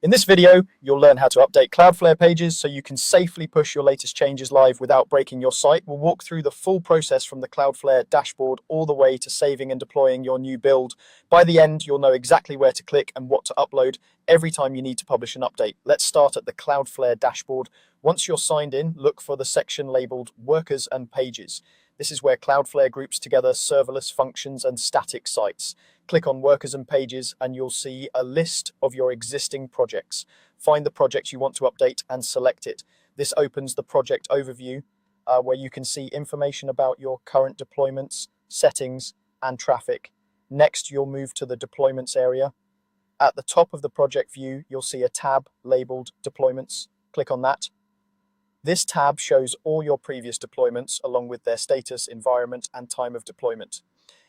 In this video, you'll learn how to update Cloudflare Pages so you can safely push your latest changes live without breaking your site. We'll walk through the full process from the Cloudflare dashboard all the way to saving and deploying your new build. By the end, you'll know exactly where to click and what to upload every time you need to publish an update. Let's start at the Cloudflare dashboard. Once you're signed in, look for the section labeled Workers and Pages. This is where Cloudflare groups together serverless functions and static sites. Click on Workers and Pages and you'll see a list of your existing projects. Find the project you want to update and select it. This opens the project overview where you can see information about your current deployments, settings, and traffic. Next, you'll move to the Deployments area. At the top of the project view, you'll see a tab labeled Deployments. Click on that. This tab shows all your previous deployments along with their status, environment, and time of deployment.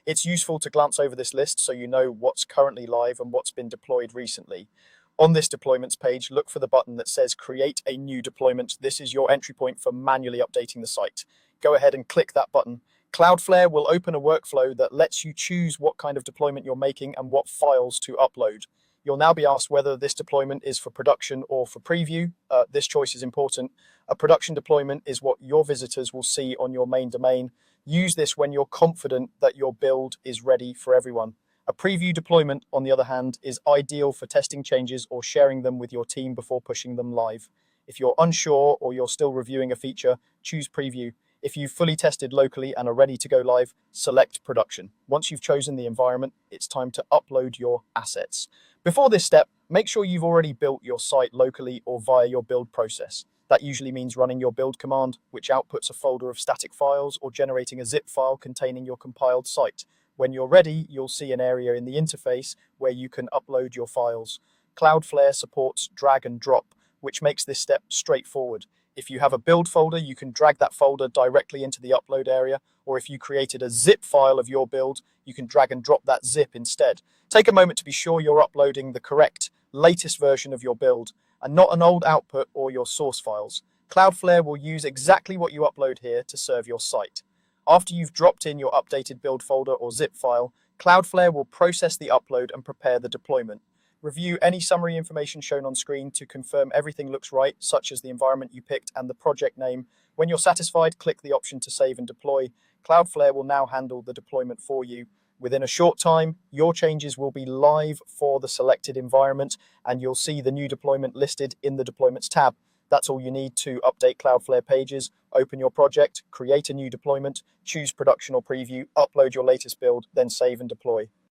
It's useful to glance over this list so you know what's currently live and what's been deployed recently. On this deployments page, look for the button that says Create a New Deployment. This is your entry point for manually updating the site. Go ahead and click that button. Cloudflare will open a workflow that lets you choose what kind of deployment you're making and what files to upload. You'll now be asked whether this deployment is for production or for preview. This choice is important. A production deployment is what your visitors will see on your main domain. Use this when you're confident that your build is ready for everyone. A preview deployment, on the other hand, is ideal for testing changes or sharing them with your team before pushing them live. If you're unsure or you're still reviewing a feature, choose preview. If you've fully tested locally and are ready to go live, select production. Once you've chosen the environment, it's time to upload your assets. Before this step, make sure you've already built your site locally or via your build process. That usually means running your build command, which outputs a folder of static files, or generating a zip file containing your compiled site. When you're ready, you'll see an area in the interface where you can upload your files. Cloudflare supports drag and drop, which makes this step straightforward. If you have a build folder, you can drag that folder directly into the upload area, or if you created a zip file of your build, you can drag and drop that zip instead. Take a moment to be sure you're uploading the correct, latest version of your build, and not an old output or your source files. Cloudflare will use exactly what you upload here to serve your site. After you've dropped in your updated build folder or zip file, Cloudflare will process the upload and prepare the deployment. Review any summary information shown on screen to confirm everything looks right, such as the environment you picked and the project name. When you're satisfied, click the option to save and deploy. Cloudflare will now handle the deployment for you. Within a short time, your changes will be live for the selected environment, and you'll see the new deployment listed in the Deployments tab. That's all you need to update Cloudflare Pages. Open your project, create a new deployment, choose production or preview, upload your latest build, then save and deploy.